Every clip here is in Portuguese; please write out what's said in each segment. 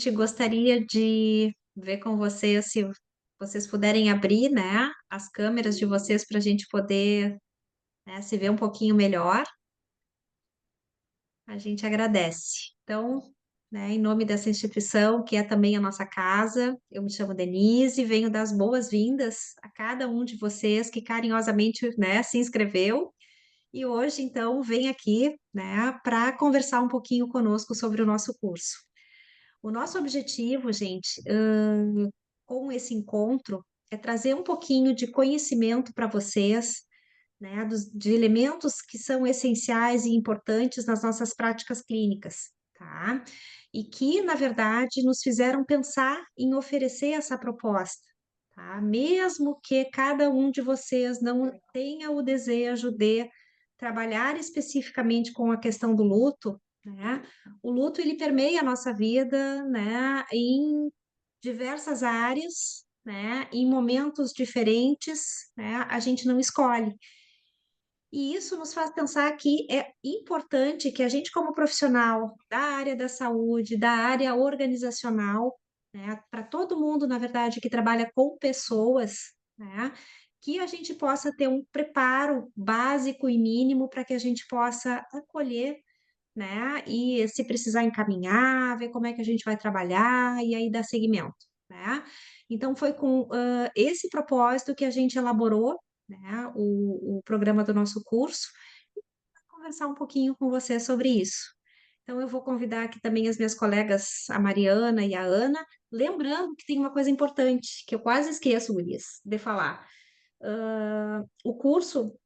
gostaria de ver com vocês se vocês puderem abrir, né, as câmeras de vocês para a gente poder, né, se ver um pouquinho melhor. A gente agradece. Então, né, em nome dessa instituição, que é também a nossa casa, eu me chamo Denise, venho dar as boas-vindas a cada um de vocês que carinhosamente, né, se inscreveu. E hoje, então, vem aqui, né, para conversar um pouquinho conosco sobre o nosso curso. O nosso objetivo, gente, com esse encontro, é trazer um pouquinho de conhecimento para vocês, né, de elementos que são essenciais e importantes nas nossas práticas clínicas, tá? E que, na verdade, nos fizeram pensar em oferecer essa proposta, tá? Mesmo que cada um de vocês não tenha o desejo de trabalhar especificamente com a questão do luto, né? O luto ele permeia a nossa vida, né, em diversas áreas, né, em momentos diferentes, né, a gente não escolhe. E isso nos faz pensar que é importante que a gente, como profissional da área da saúde, da área organizacional, né, para todo mundo, na verdade, que trabalha com pessoas, né, que a gente possa ter um preparo básico e mínimo para que a gente possa acolher, né, e se precisar encaminhar, ver como é que a gente vai trabalhar e aí dar seguimento, né? Então, foi com esse propósito que a gente elaborou, né, o programa do nosso curso, e conversar um pouquinho com você sobre isso. Então, eu vou convidar aqui também as minhas colegas, a Mariana e a Ana, lembrando que tem uma coisa importante, que eu quase esqueço, Gurias, de falar. O curso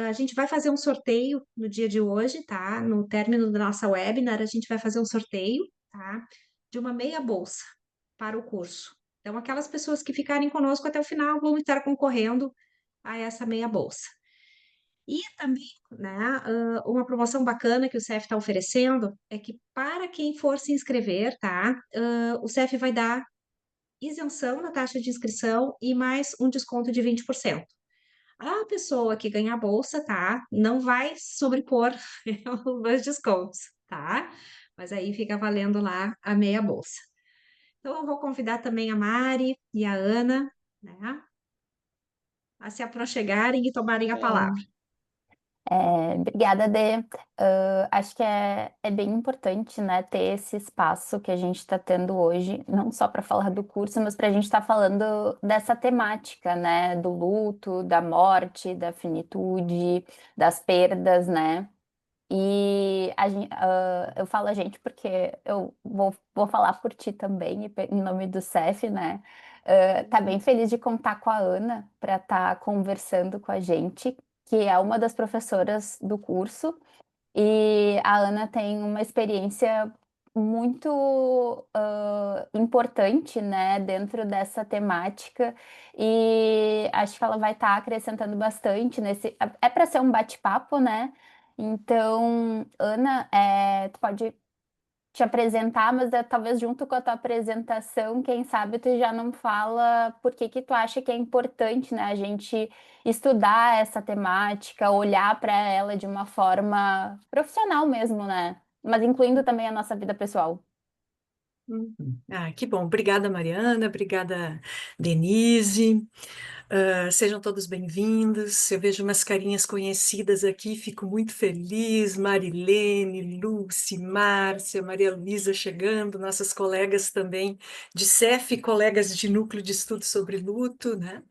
a gente vai fazer um sorteio no dia de hoje, tá? No término da nossa webinar, a gente vai fazer um sorteio, tá? De uma meia bolsa para o curso. Então, aquelas pessoas que ficarem conosco até o final vão estar concorrendo a essa meia bolsa. E também, né, uma promoção bacana que o CEF está oferecendo é que para quem for se inscrever, tá? O CEF vai dar isenção na taxa de inscrição e mais um desconto de 20%. A pessoa que ganhar a bolsa, tá? Não vai sobrepor os dois descontos, tá? Mas aí fica valendo lá a meia bolsa. Então, eu vou convidar também a Mari e a Ana, né? A se aproxegarem e tomarem a palavra. Sim. Obrigada, Dê. Acho que é bem importante, né, ter esse espaço que a gente está tendo hoje, não só para falar do curso, mas para a gente estar falando dessa temática, né, do luto, da morte, da finitude, das perdas, né? E eu falo a gente porque eu vou falar por ti também, em nome do CEF, né? Tá bem feliz de contar com a Ana para estar conversando com a gente, que é uma das professoras do curso, e a Ana tem uma experiência muito importante, né, dentro dessa temática, e acho que ela vai estar acrescentando bastante nesse. É para ser um bate-papo, né? Então, Ana, tu pode te apresentar, mas talvez junto com a tua apresentação, quem sabe tu já não fala por que que tu acha que é importante, né, a gente estudar essa temática, olhar para ela de uma forma profissional mesmo, né? Mas incluindo também a nossa vida pessoal. Ah, que bom. Obrigada, Mariana. Obrigada, Denise. Sejam todos bem-vindos. Eu vejo umas carinhas conhecidas aqui, fico muito feliz. Marilene, Lúcia, Márcia, Maria Luísa chegando, nossas colegas também de CEF, colegas de Núcleo de Estudo sobre Luto, né?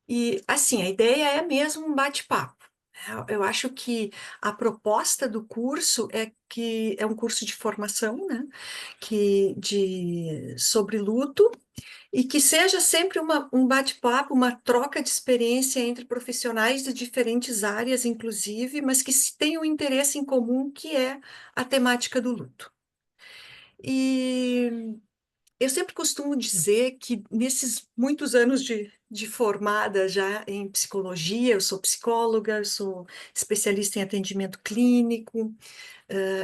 E, assim, a ideia é mesmo um bate-papo. Eu acho que a proposta do curso é que é um curso de formação, né? Sobre luto, e que seja sempre um bate-papo, uma troca de experiência entre profissionais de diferentes áreas, inclusive, mas que tenham um interesse em comum, que é a temática do luto. E eu sempre costumo dizer que nesses muitos anos de formada já em psicologia, eu sou psicóloga, eu sou especialista em atendimento clínico,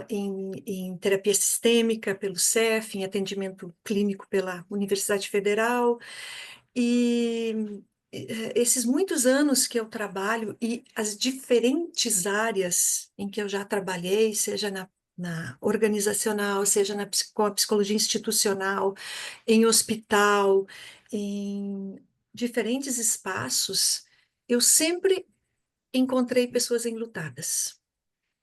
em terapia sistêmica pelo CEF, em atendimento clínico pela Universidade Federal, e esses muitos anos que eu trabalho e as diferentes áreas em que eu já trabalhei, seja na organizacional, seja com a psicologia institucional, em hospital, em diferentes espaços, eu sempre encontrei pessoas enlutadas.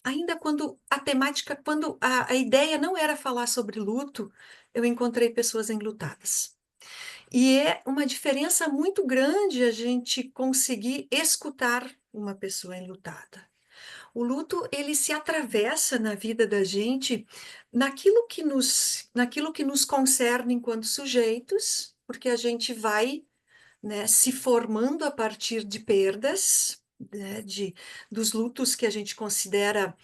Ainda quando a temática, quando a ideia não era falar sobre luto, eu encontrei pessoas enlutadas. E é uma diferença muito grande a gente conseguir escutar uma pessoa enlutada. O luto, ele se atravessa na vida da gente naquilo que nos concerne enquanto sujeitos, porque a gente vai, né, se formando a partir de perdas, né, dos lutos que a gente considera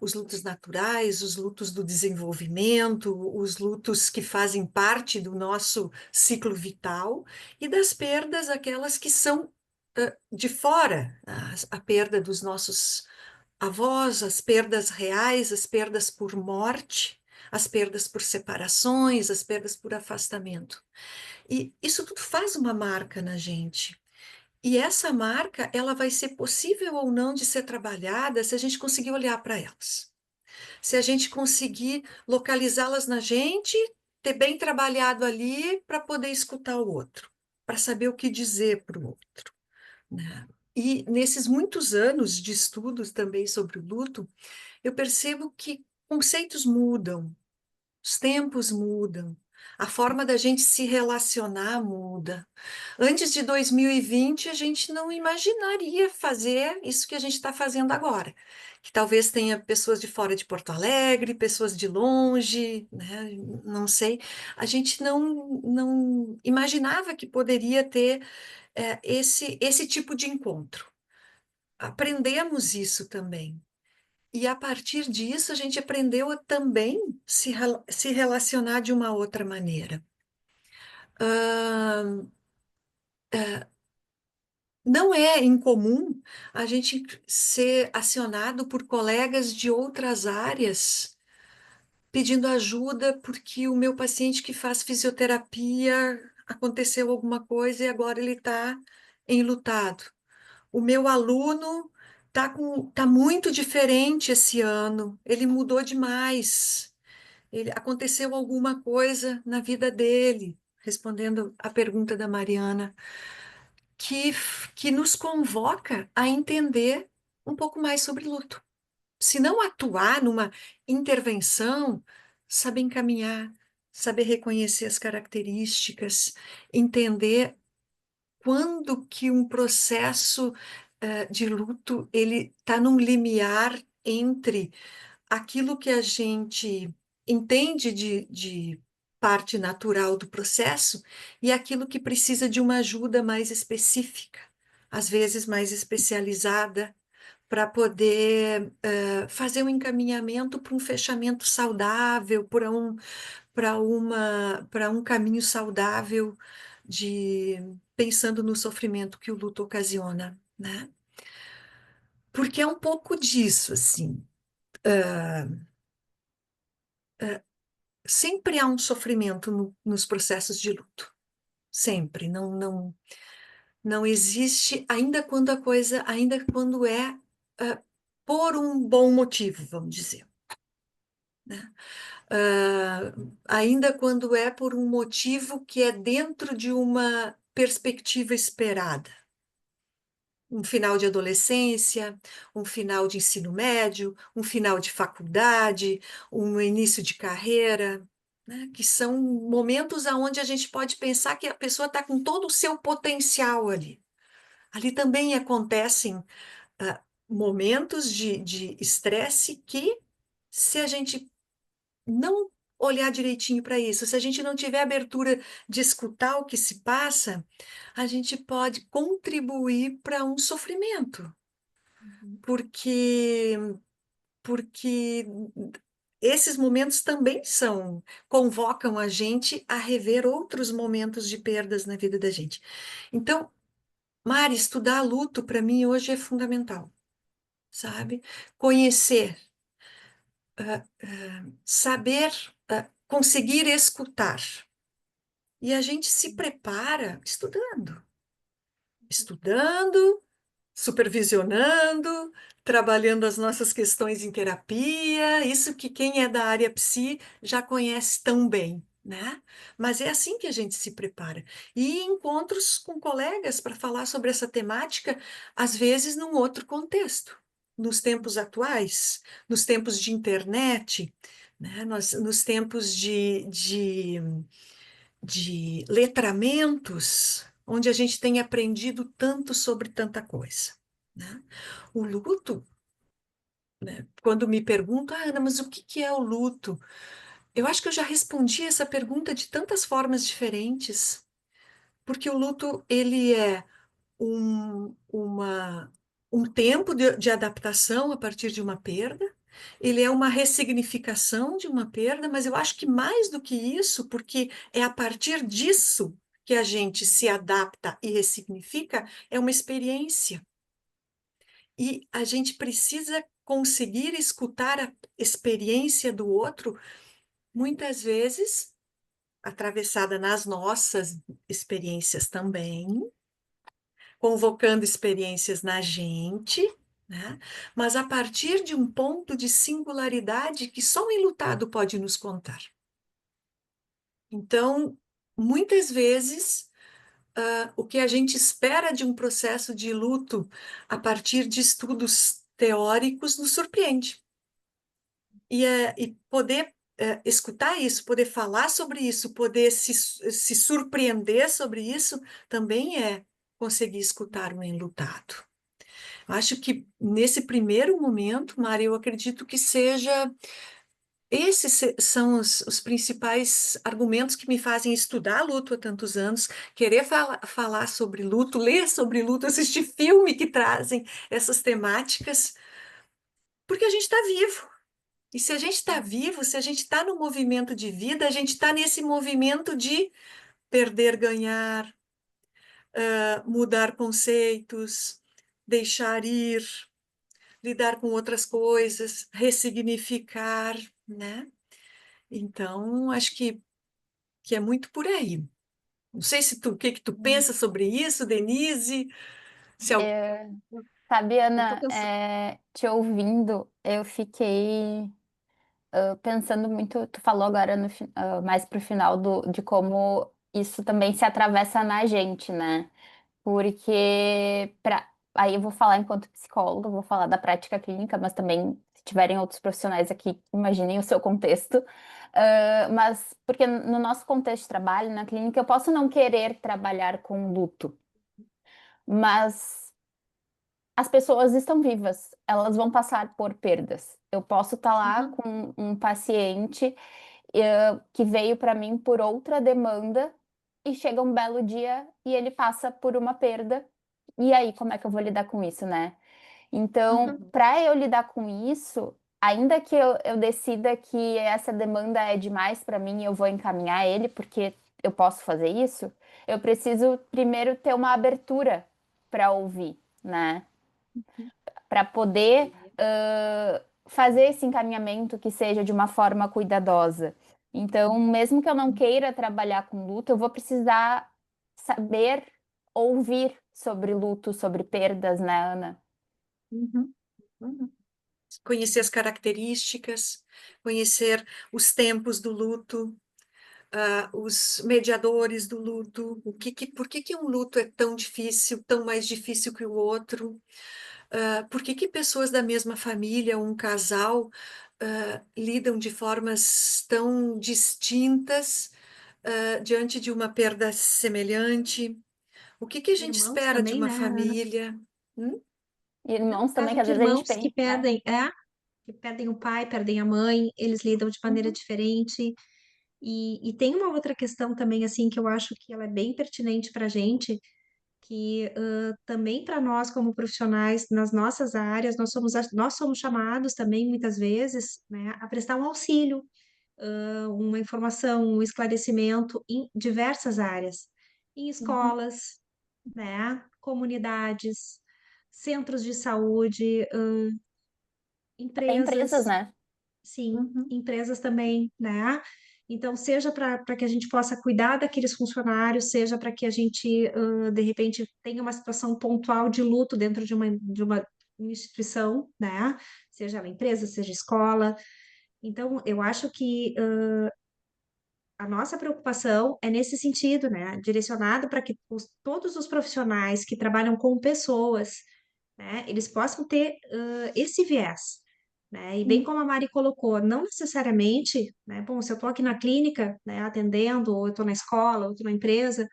os lutos naturais, os lutos do desenvolvimento, os lutos que fazem parte do nosso ciclo vital, e das perdas, aquelas que são de fora, a perda dos nossos avós, as perdas reais, as perdas por morte, as perdas por separações, as perdas por afastamento. E isso tudo faz uma marca na gente. E essa marca, ela vai ser possível ou não de ser trabalhada se a gente conseguir olhar para elas. Se a gente conseguir localizá-las na gente, ter bem trabalhado ali para poder escutar o outro, para saber o que dizer para o outro, né? E nesses muitos anos de estudos também sobre o luto, eu percebo que conceitos mudam, os tempos mudam, a forma da gente se relacionar muda. Antes de 2020, a gente não imaginaria fazer isso que a gente está fazendo agora. Que talvez tenha pessoas de fora de Porto Alegre, pessoas de longe, né? Não sei. A gente não imaginava que poderia ter esse tipo de encontro. Aprendemos isso também. E a partir disso, a gente aprendeu a também se relacionar de uma outra maneira. Ahn, não é incomum a gente ser acionado por colegas de outras áreas pedindo ajuda porque o meu paciente que faz fisioterapia aconteceu alguma coisa e agora ele está enlutado. O meu aluno tá muito diferente esse ano, ele mudou demais. Aconteceu alguma coisa na vida dele, respondendo à pergunta da Mariana, que nos convoca a entender um pouco mais sobre luto. Se não atuar numa intervenção, saber encaminhar, saber reconhecer as características, entender quando que um processo de luto ele está num limiar entre aquilo que a gente entende de parte natural do processo e aquilo que precisa de uma ajuda mais específica, às vezes mais especializada, para poder fazer um encaminhamento para um fechamento saudável, para um caminho saudável de pensando no sofrimento que o luto ocasiona, né? Porque é um pouco disso, assim. Sempre há um sofrimento nos processos de luto. Sempre. Não existe, ainda quando é por um bom motivo, vamos dizer, né? Ainda quando é por um motivo que é dentro de uma perspectiva esperada. Um final de adolescência, um final de ensino médio, um final de faculdade, um início de carreira, né? Que são momentos onde a gente pode pensar que a pessoa está com todo o seu potencial ali. Ali também acontecem momentos de estresse que, se a gente não olhar direitinho para isso, se a gente não tiver abertura de escutar o que se passa, a gente pode contribuir para um sofrimento, porque porque esses momentos também convocam a gente a rever outros momentos de perdas na vida da gente. Então, Mari, estudar luto para mim hoje é fundamental, sabe? Conhecer, saber, conseguir escutar. E a gente se prepara estudando, estudando, supervisionando, trabalhando as nossas questões em terapia, isso que quem é da área psi já conhece tão bem, né? Mas é assim que a gente se prepara. E encontros com colegas para falar sobre essa temática, às vezes num outro contexto. Nos tempos atuais, nos tempos de internet, né? Nos tempos de letramentos, onde a gente tem aprendido tanto sobre tanta coisa, né? O luto, né? Quando me perguntam, Ana, mas o que que é o luto? Eu acho que eu já respondi essa pergunta de tantas formas diferentes, porque o luto, ele é um tempo de adaptação a partir de uma perda, ele é uma ressignificação de uma perda, mas eu acho que mais do que isso, porque é a partir disso que a gente se adapta e ressignifica, é uma experiência. E a gente precisa conseguir escutar a experiência do outro, muitas vezes atravessada nas nossas experiências também, convocando experiências na gente, né? Mas a partir de um ponto de singularidade que só o enlutado pode nos contar. Então, muitas vezes, o que a gente espera de um processo de luto a partir de estudos teóricos nos surpreende. E poder escutar isso, poder falar sobre isso, poder se surpreender sobre isso, também é conseguir escutar um enlutado. Acho que nesse primeiro momento, Mari, eu acredito que seja. São os principais argumentos que me fazem estudar luto há tantos anos, querer falar sobre luto, ler sobre luto, assistir filme que trazem essas temáticas, porque a gente está vivo. E se a gente está vivo, se a gente está no movimento de vida, a gente está nesse movimento de perder, ganhar, mudar conceitos, deixar ir, lidar com outras coisas, ressignificar, né? Então, acho que é muito por aí. Não sei se o que que tu pensa sobre isso, Denise? Se al- É, sabe, Eu tô Ana, pensando. te ouvindo, eu fiquei pensando muito, tu falou agora mais pro final de como isso também se atravessa na gente, né? Porque aí eu vou falar enquanto psicóloga, vou falar da prática clínica, mas também, se tiverem outros profissionais aqui, imaginem o seu contexto. Mas porque no nosso contexto de trabalho, na clínica, eu posso não querer trabalhar com luto, mas as pessoas estão vivas, elas vão passar por perdas. Eu posso estar lá Uhum, com um paciente que veio para mim por outra demanda e chega um belo dia e ele passa por uma perda. E aí, como é que eu vou lidar com isso, né? Então, uhum, para eu lidar com isso, ainda que eu decida que essa demanda é demais para mim, eu vou encaminhar ele, porque eu posso fazer isso, eu preciso primeiro ter uma abertura para ouvir, né? uhum. Para poder fazer esse encaminhamento que seja de uma forma cuidadosa. Então, mesmo que eu não queira trabalhar com luto, eu vou precisar saber ouvir sobre luto, sobre perdas, né, Ana? Uhum, uhum. Conhecer as características, conhecer os tempos do luto, os mediadores do luto, por que que um luto é tão difícil, tão mais difícil que o outro, por que que pessoas da mesma família, um casal, lidam de formas tão distintas, diante de uma perda semelhante, o que que a gente Irmãos espera de também, uma né, Ana? família? Hum? É o Irmãos também, que caso às de vezes a gente irmãos pensa, né? que perdem o pai, perdem a mãe, eles lidam de maneira Uhum, diferente. E tem uma outra questão também, assim, que eu acho que ela é bem pertinente para a gente, que também para nós, como profissionais, nas nossas áreas, nós somos chamados também, muitas vezes, né, a prestar um auxílio, uma informação, um esclarecimento em diversas áreas, em uhum, escolas, né, comunidades, centros de saúde, Até empresas, empresas, né? sim, uhum, empresas também, né? Então, seja para que a gente possa cuidar daqueles funcionários, seja para que a gente, de repente, tenha uma situação pontual de luto dentro de uma instituição, né? Seja ela empresa, seja escola. Então, eu acho que a nossa preocupação é nesse sentido, né? Direcionado para que todos os profissionais que trabalham com pessoas, né, eles possam ter esse viés, né? E bem Hum, como a Mari colocou, não necessariamente, né? Bom, se eu estou aqui na clínica, né, atendendo, ou eu estou na escola, ou estou na empresa,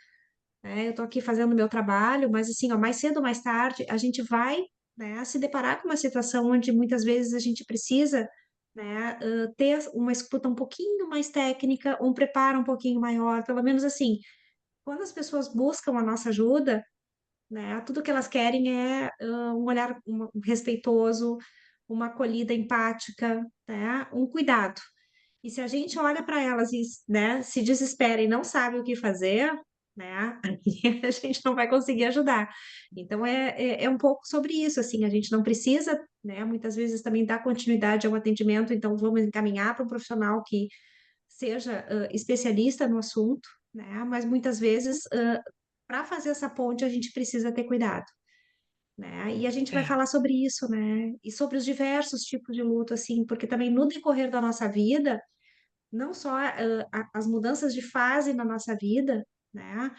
né, eu estou aqui fazendo o meu trabalho, mas assim, ó, mais cedo ou mais tarde, a gente vai, né, se deparar com uma situação onde muitas vezes a gente precisa, né, ter uma escuta um pouquinho mais técnica, um preparo um pouquinho maior, pelo menos assim, quando as pessoas buscam a nossa ajuda, né? Tudo que elas querem é um olhar respeitoso, uma acolhida empática, né? Um cuidado. E se a gente olha para elas e, né, se desespera e não sabe o que fazer, né, aí a gente não vai conseguir ajudar. Então é um pouco sobre isso, assim, a gente não precisa, né, muitas vezes também dar continuidade ao atendimento, então vamos encaminhar para um profissional que seja especialista no assunto, né, mas muitas vezes para fazer essa ponte a gente precisa ter cuidado, né? E a gente vai É. falar sobre isso, né? E sobre os diversos tipos de luto, assim, porque também no decorrer da nossa vida, não só as mudanças de fase na nossa vida, né?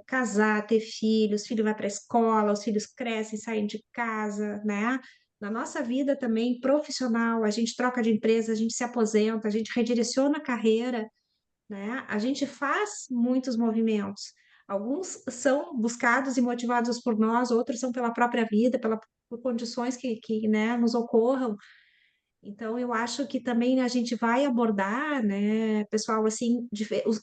Casar, ter filhos, filho vai para a escola, os filhos crescem, saem de casa, né? Na nossa vida também profissional, a gente troca de empresa, a gente se aposenta, a gente redireciona a carreira, né? A gente faz muitos movimentos. Alguns são buscados e motivados por nós, outros são pela própria vida, por condições que, né, nos ocorram. Então, eu acho que também a gente vai abordar, né, pessoal, assim,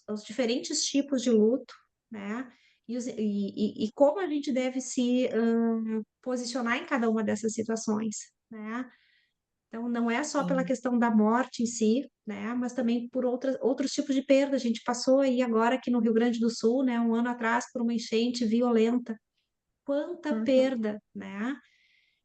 os diferentes tipos de luto, né? E como a gente deve se posicionar em cada uma dessas situações, né? Então, não é só pela Sim. questão da morte em si, né, mas também por outros tipos de perda. A gente passou aí agora aqui no Rio Grande do Sul, né, um ano atrás, por uma enchente violenta. Quanta uhum, perda, né?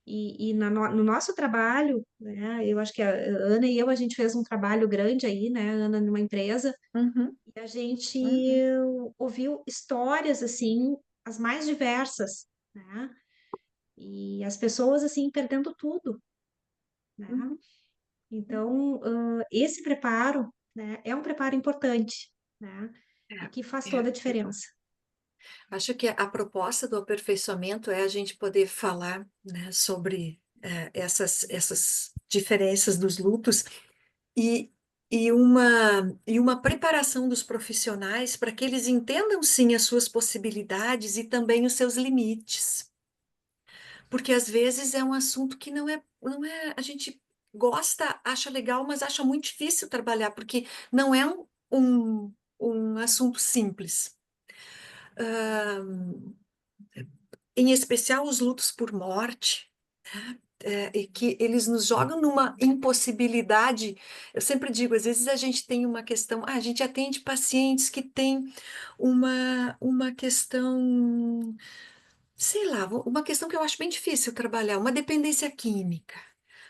E no nosso trabalho, né, eu acho que a Ana e eu, a gente fez um trabalho grande aí, né, Ana, numa empresa, uhum, e a gente uhum, ouviu histórias, assim, as mais diversas, né? E as pessoas, assim, perdendo tudo, né? uhum. Então, esse preparo, né, é um preparo importante, né, e que faz É, toda a é. diferença. Acho que a proposta do aperfeiçoamento é a gente poder falar, né, sobre essas diferenças dos lutos e, e uma preparação dos profissionais para que eles entendam sim as suas possibilidades e também os seus limites. Porque às vezes é um assunto que não é, a gente gosta, acha legal, mas acha muito difícil trabalhar, porque não é um assunto simples. Ah, em especial os lutos por morte, e que eles nos jogam numa impossibilidade. Eu sempre digo, às vezes a gente tem uma questão, a gente atende pacientes que têm uma questão, sei lá, uma questão que eu acho bem difícil trabalhar, uma dependência química.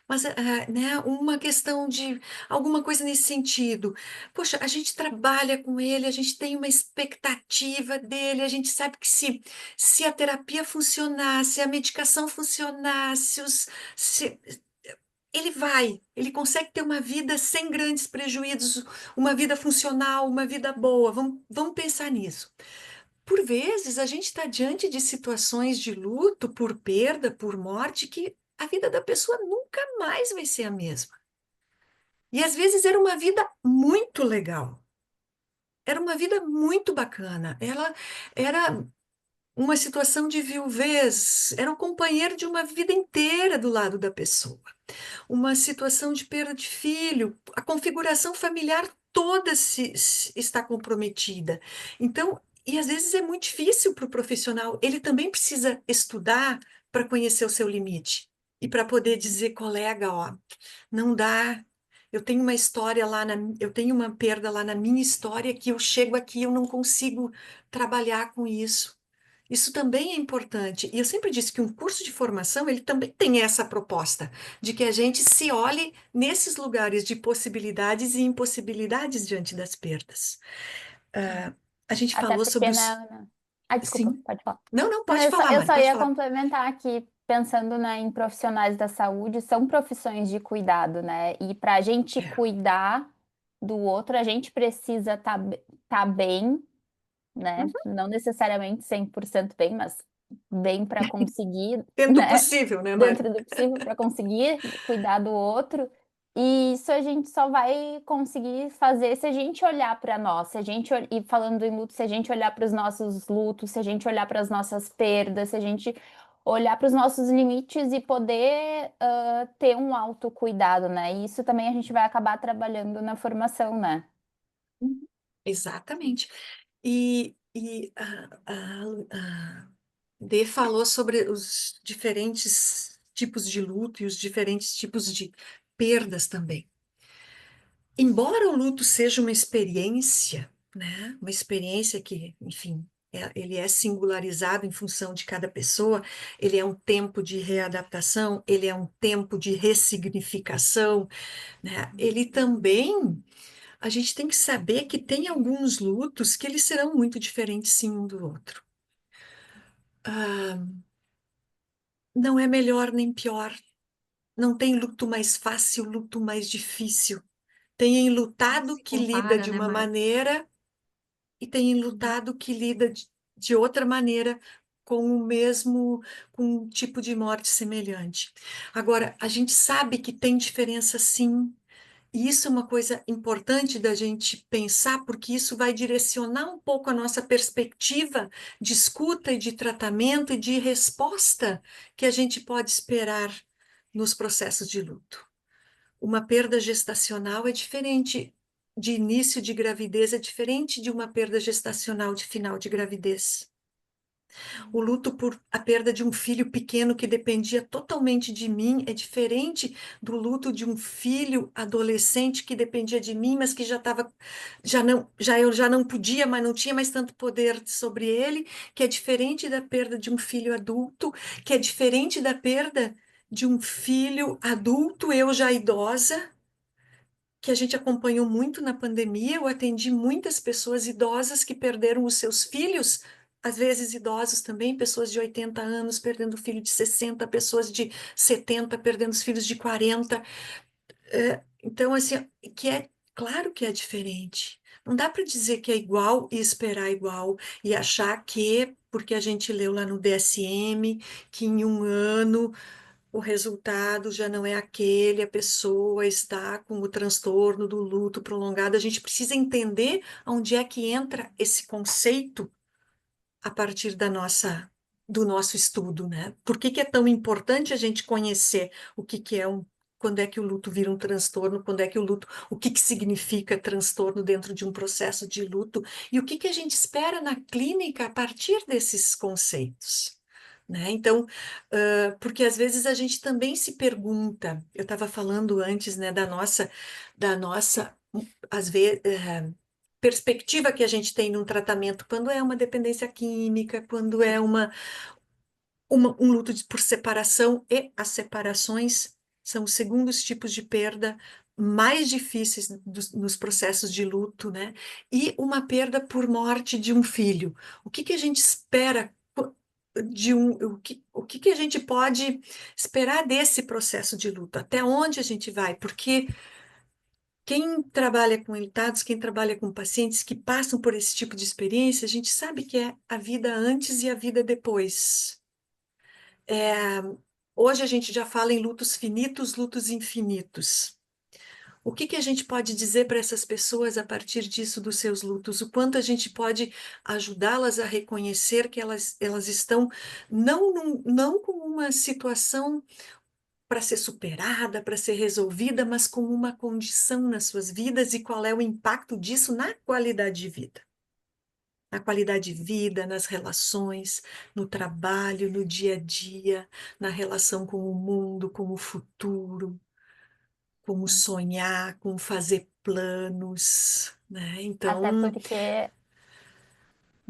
Mas, né, uma questão de alguma coisa nesse sentido. Poxa, a gente trabalha com ele, a gente tem uma expectativa dele, a gente sabe que se a terapia funcionar, se a medicação funcionar, se ele consegue ter uma vida sem grandes prejuízos, uma vida funcional, uma vida boa. Vamos pensar nisso. Por vezes, a gente está diante de situações de luto por perda, por morte, que a vida da pessoa nunca mais vai ser a mesma. E às vezes era uma vida muito legal, era uma vida muito bacana. Ela era uma situação de viuvez, era o companheiro de uma vida inteira do lado da pessoa. Uma situação de perda de filho, a configuração familiar toda está comprometida. Então, e às vezes é muito difícil para o profissional, ele também precisa estudar para conhecer o seu limite e para poder dizer, colega, ó, não dá. Eu tenho uma história lá eu tenho uma perda lá na minha história que eu chego aqui, eu não consigo trabalhar com isso. Isso também é importante. E eu sempre disse que um curso de formação, ele também tem essa proposta, de que a gente se olhe nesses lugares de possibilidades e impossibilidades diante das perdas. Ah, a gente Até falou sobre porque, os... né? Ah, desculpa, Sim. pode falar. Não, não, Não, pode falar, eu Mari, só pode ia falar. complementar aqui, pensando, né, em profissionais da saúde, são profissões de cuidado, né? E para a gente É. cuidar do outro, a gente precisa tá bem, né? Uhum. Não necessariamente 100% bem, mas bem para conseguir, Dentro do né? possível, né, Mari? Dentro do possível, para conseguir cuidar do outro. E isso a gente só vai conseguir fazer se a gente olhar para nós, se a gente, e falando em luto, se a gente olhar para os nossos lutos, se a gente olhar para as nossas perdas, se a gente olhar para os nossos limites e poder ter um autocuidado, né? E isso também a gente vai acabar trabalhando na formação, né? Uhum. Exatamente. E a Dê falou sobre os diferentes tipos de luto e os diferentes tipos de perdas também. Embora o luto seja uma experiência, né, uma experiência que, enfim, ele é singularizado em função de cada pessoa, ele é um tempo de readaptação, ele é um tempo de ressignificação, né, ele também, a gente tem que saber que tem alguns lutos que eles serão muito diferentes sim um do outro. Ah, não é melhor nem pior. Não tem luto mais fácil, luto mais difícil. Tem Não enlutado se que lida compara, de né, uma Mari? maneira e tem Uhum. enlutado que lida de outra maneira com o mesmo, com um tipo de morte semelhante. Agora, a gente sabe que tem diferença sim, e isso é uma coisa importante da gente pensar, porque isso vai direcionar um pouco a nossa perspectiva de escuta e de tratamento e de resposta que a gente pode esperar nos processos de luto. Uma perda gestacional é diferente de início de gravidez, é diferente de uma perda gestacional de final de gravidez. O luto por a perda de um filho pequeno que dependia totalmente de mim é diferente do luto de um filho adolescente que dependia de mim, mas que eu já não podia, mas não tinha mais tanto poder sobre ele, que é diferente da perda de um filho adulto, que é diferente da perda de um filho adulto, eu já idosa, que a gente acompanhou muito na pandemia. Eu atendi muitas pessoas idosas que perderam os seus filhos, às vezes idosos também, pessoas de 80 anos perdendo filho de 60, pessoas de 70 perdendo os filhos de 40. Então, assim, que é claro que é diferente. Não dá para dizer que é igual e esperar igual e achar que, porque a gente leu lá no DSM, que em um ano o resultado já não é aquele, a pessoa está com o transtorno do luto prolongado. A gente precisa entender onde é que entra esse conceito a partir do nosso estudo, né? Por que que é tão importante a gente conhecer o que que é quando é que o luto vira um transtorno, quando é que o luto, o que que significa transtorno dentro de um processo de luto e o que que a gente espera na clínica a partir desses conceitos. Né? Então, porque às vezes a gente também se pergunta, eu estava falando antes, né, da nossa, às vezes, perspectiva que a gente tem num tratamento, quando é uma dependência química, quando é um luto por separação, e as separações são os segundos tipos de perda mais difíceis nos processos de luto, né? E uma perda por morte de um filho. O que que a gente espera o que que a gente pode esperar desse processo de luto? Até onde a gente vai? Porque quem trabalha com enlutados, quem trabalha com pacientes que passam por esse tipo de experiência, a gente sabe que é a vida antes e a vida depois. É, hoje a gente já fala em lutos finitos, lutos infinitos. O que que a gente pode dizer para essas pessoas a partir disso dos seus lutos? O quanto a gente pode ajudá-las a reconhecer que elas estão não com uma situação para ser superada, para ser resolvida, mas com uma condição nas suas vidas e qual é o impacto disso na qualidade de vida. Na qualidade de vida, nas relações, no trabalho, no dia a dia, na relação com o mundo, com o futuro, como sonhar, como fazer planos, né? Até Então, porque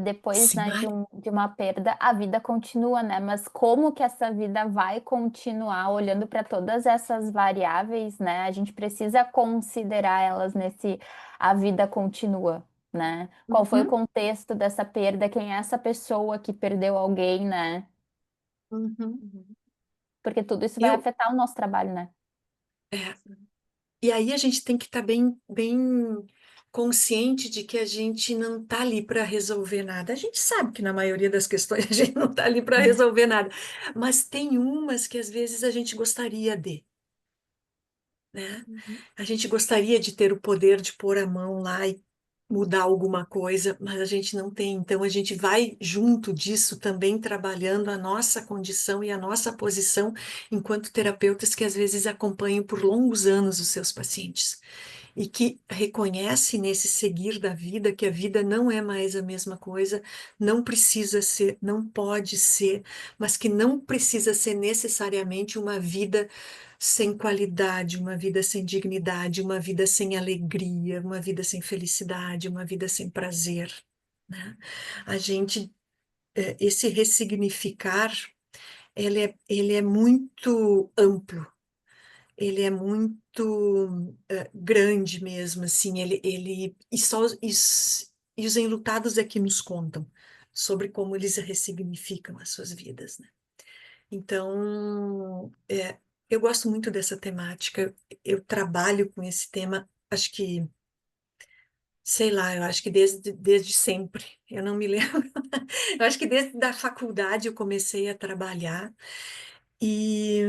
depois, Sim, né, ai, de uma perda, a vida continua, né? Mas como que essa vida vai continuar olhando para todas essas variáveis, né? A gente precisa considerar elas nesse a vida continua, né? Qual foi o uhum, contexto dessa perda? Quem é essa pessoa que perdeu alguém, né? uhum. Uhum. Porque tudo isso vai Eu, afetar o nosso trabalho, né? é, e aí a gente tem que estar bem consciente de que a gente não está ali para resolver nada. A gente sabe que na maioria das questões a gente não está ali para resolver nada, mas tem umas que às vezes a gente gostaria de, né? Uhum. A gente gostaria de ter o poder de pôr a mão lá e mudar alguma coisa, mas a gente não tem. Então a gente vai junto disso também trabalhando a nossa condição e a nossa posição enquanto terapeutas que às vezes acompanham por longos anos os seus pacientes e que reconhece nesse seguir da vida que a vida não é mais a mesma coisa, não precisa ser, não pode ser, mas que não precisa ser necessariamente uma vida sem qualidade, uma vida sem dignidade, uma vida sem alegria, uma vida sem felicidade, uma vida sem prazer, né? A gente, esse ressignificar, ele é muito amplo, ele é muito grande mesmo, assim, e só e os enlutados é que nos contam sobre como eles ressignificam as suas vidas, né? Então, eu gosto muito dessa temática, eu trabalho com esse tema, acho que, sei lá, eu acho que desde sempre, eu não me lembro, eu acho que desde a faculdade eu comecei a trabalhar, e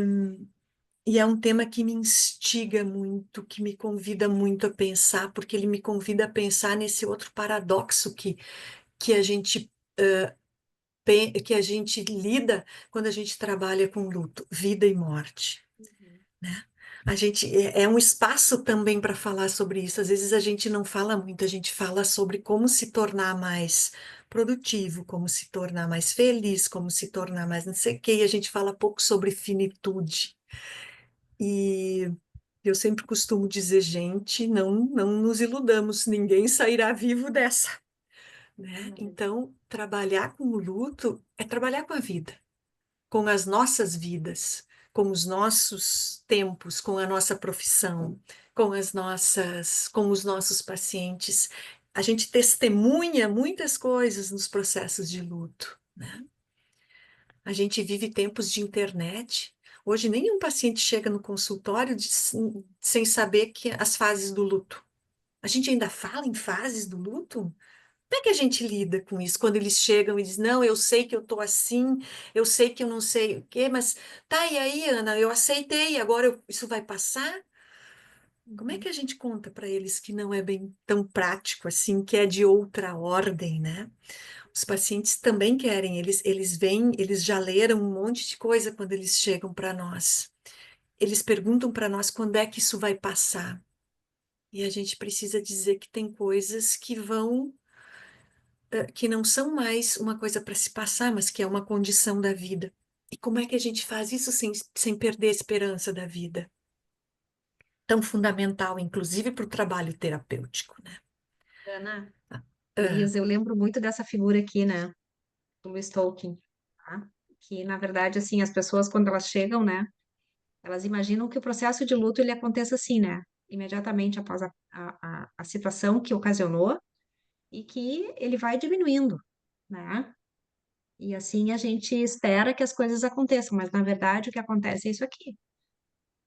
E é um tema que me instiga muito, que me convida muito a pensar, porque ele me convida a pensar nesse outro paradoxo que a gente, que a gente lida quando a gente trabalha com luto, vida e morte, Uhum. né? A gente é um espaço também para falar sobre isso. Às vezes a gente não fala muito, a gente fala sobre como se tornar mais produtivo, como se tornar mais feliz, como se tornar mais não sei o quê, e a gente fala pouco sobre finitude. E eu sempre costumo dizer, gente, não nos iludamos, ninguém sairá vivo dessa, né? Uhum. Então, trabalhar com o luto é trabalhar com a vida, com as nossas vidas, com os nossos tempos, com a nossa profissão, com os nossos pacientes. A gente testemunha muitas coisas nos processos de luto, né? A gente vive tempos de internet. Hoje, nenhum paciente chega no consultório sem saber que as fases do luto. A gente ainda fala em fases do luto? Como é que a gente lida com isso? Quando eles chegam e dizem, não, eu sei que eu tô assim, eu sei que eu não sei o quê, mas tá, e aí, Ana, eu aceitei, agora isso vai passar? Como é que Uhum. a gente conta para eles que não é bem tão prático assim, que é de outra ordem, né? Os pacientes também querem, eles vêm, eles já leram um monte de coisa quando eles chegam para nós. Eles perguntam para nós quando é que isso vai passar. E a gente precisa dizer que tem coisas que vão, que não são mais uma coisa para se passar, mas que é uma condição da vida. E como é que a gente faz isso sem perder a esperança da vida? Tão fundamental, inclusive, para o trabalho terapêutico, né? Ana, Ah, Denise, eu lembro muito dessa figura aqui, né, do Luiz Tolkien, tá? Que, na verdade, assim, as pessoas, quando elas chegam, né, elas imaginam que o processo de luto, ele aconteça assim, né, imediatamente após a situação que ocasionou e que ele vai diminuindo, né? E assim a gente espera que as coisas aconteçam, mas, na verdade, o que acontece é isso aqui,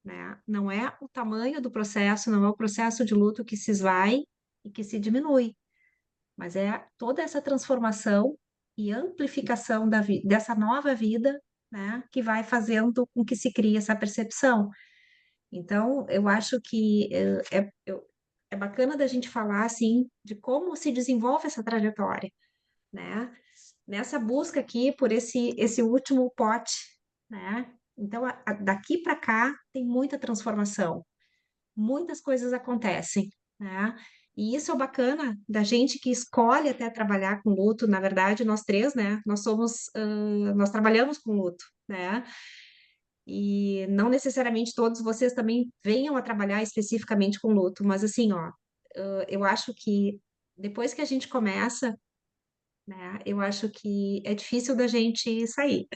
né? Não é o tamanho do processo, não é o processo de luto que se esvai e que se diminui, mas é toda essa transformação e amplificação dessa nova vida, né, que vai fazendo com que se crie essa percepção. Então, eu acho que é bacana da gente falar, assim, de como se desenvolve essa trajetória, né, nessa busca aqui por esse último pote, né. Então, daqui para cá tem muita transformação, muitas coisas acontecem, né? E isso é o bacana da gente que escolhe até trabalhar com luto. Na verdade, nós três, né? Nós trabalhamos com luto, né? E não necessariamente todos vocês também venham a trabalhar especificamente com luto, mas assim, ó, eu acho que depois que a gente começa né? Eu acho que é difícil da gente sair.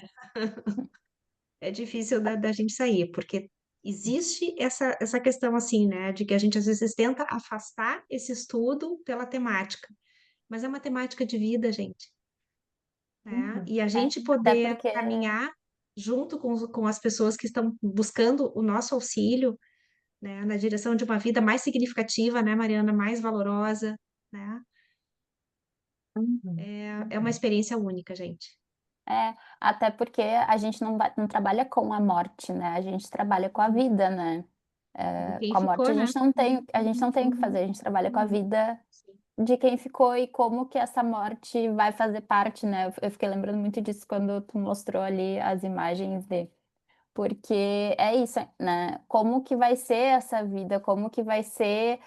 É difícil da gente sair, porque existe essa questão assim, né, de que a gente às vezes tenta afastar esse estudo pela temática, mas é uma temática de vida, gente, né? Uhum. E a É, gente até poder porque caminhar junto com as pessoas que estão buscando o nosso auxílio, né, na direção de uma vida mais significativa, né, Mariana, mais valorosa, né? Uhum. É uma experiência única, gente. até porque a gente não trabalha com a morte, né? A gente trabalha com a vida, né? De quem Com a morte ficou, né? a gente não tem o que fazer, a gente trabalha com a vida Sim. de quem ficou e como que essa morte vai fazer parte, né? Eu fiquei lembrando muito disso quando tu mostrou ali as imagens de porque é isso, né? Como que vai ser essa vida? Como que vai ser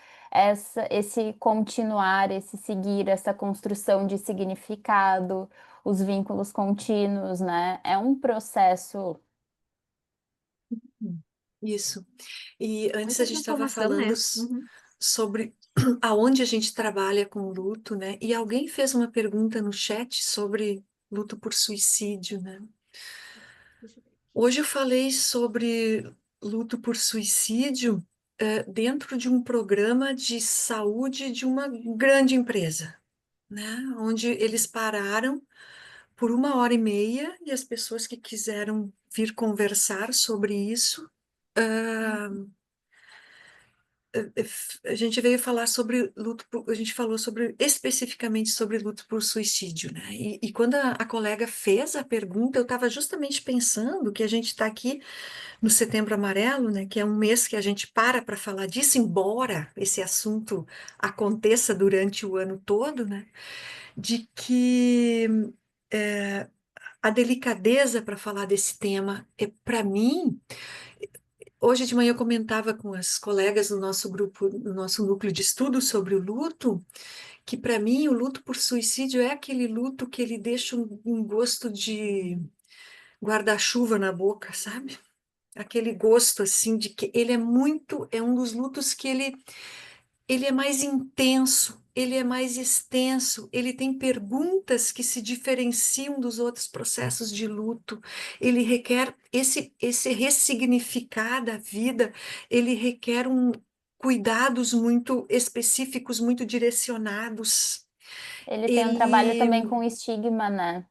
esse continuar, esse seguir, essa construção de significado, os vínculos contínuos, né? É um processo. Hum. Isso. E antes a Muita gente estava transformação, falando né? Uhum. sobre aonde a gente trabalha com luto, né? E alguém fez uma pergunta no chat sobre luto por suicídio, né? Deixa eu ver. Hoje eu falei sobre luto por suicídio, dentro de um programa de saúde de uma grande empresa, né? Onde eles pararam por 1 hora e meia e as pessoas que quiseram vir conversar sobre isso, a gente veio falar sobre a gente falou sobre especificamente sobre luto por suicídio, né? E quando a colega fez a pergunta, eu estava justamente pensando que a gente está aqui no Setembro Amarelo, né? Que é um mês que a gente para falar disso, embora esse assunto aconteça durante o ano todo, né? De que é, a delicadeza para falar desse tema é para mim. Hoje de manhã eu comentava com as colegas do nosso grupo, do nosso núcleo de estudo sobre o luto, que para mim o luto por suicídio é aquele luto que ele deixa um gosto de guarda-chuva na boca, sabe? Aquele gosto assim de que ele é um dos lutos que ele é mais intenso, ele é mais extenso, ele tem perguntas que se diferenciam dos outros processos de luto. Ele requer esse ressignificar da vida, ele requer cuidados muito específicos, muito direcionados. Ele tem um trabalho também Ele com estigma, né?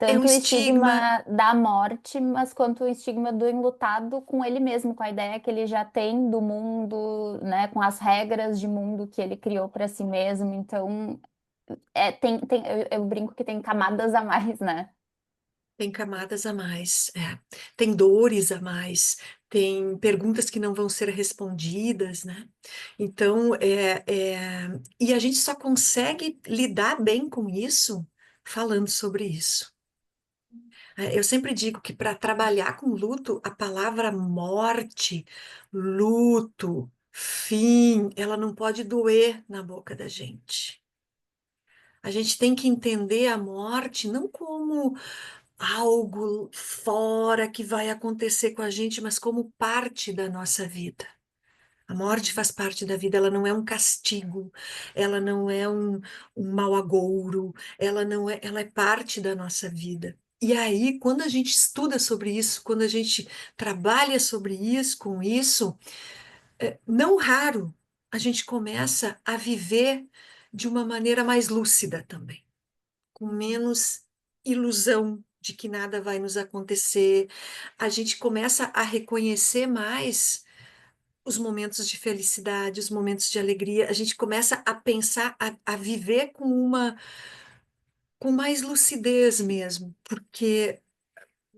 é um Tanto o estigma, estigma da morte, mas quanto o estigma do enlutado com ele mesmo, com a ideia que ele já tem do mundo, né? Com as regras de mundo que ele criou para si mesmo. Então, eu brinco que tem camadas a mais, né? tem camadas a mais, tem dores a mais, tem perguntas que não vão ser respondidas, né? Então, e a gente só consegue lidar bem com isso falando sobre isso. Eu sempre digo que para trabalhar com luto, a palavra morte, luto, fim, ela não pode doer na boca da gente. A gente tem que entender a morte não como algo fora que vai acontecer com a gente, mas como parte da nossa vida. A morte Uhum. faz parte da vida, ela não é um castigo, ela não é um mau agouro, ela é parte da nossa vida. E aí, quando a gente estuda sobre isso, quando a gente trabalha sobre isso, com isso, não raro, a gente começa a viver de uma maneira mais lúcida também, com menos ilusão de que nada vai nos acontecer. A gente começa a reconhecer mais os momentos de felicidade, os momentos de alegria. A gente começa a pensar, a viver com mais lucidez mesmo, porque,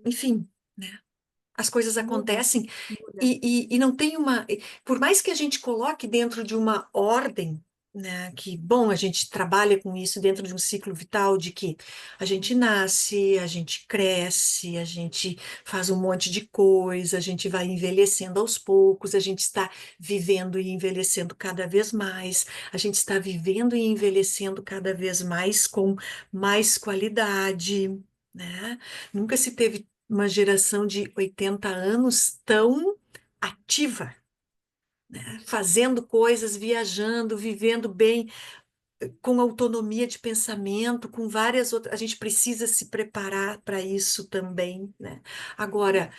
enfim, né? As coisas Muda, acontecem muda. e não tem por mais que a gente coloque dentro de uma ordem, né, que, bom, a gente trabalha com isso dentro de um ciclo vital de que a gente nasce, a gente cresce, a gente faz um monte de coisa, a gente vai envelhecendo aos poucos, a gente está vivendo e envelhecendo cada vez mais, a gente está vivendo e envelhecendo cada vez mais com mais qualidade, né? Nunca se teve uma geração de 80 anos tão ativa, né? Fazendo coisas, viajando, vivendo bem. com autonomia de pensamento, com várias outras. A gente precisa se preparar para isso também, né? Agora,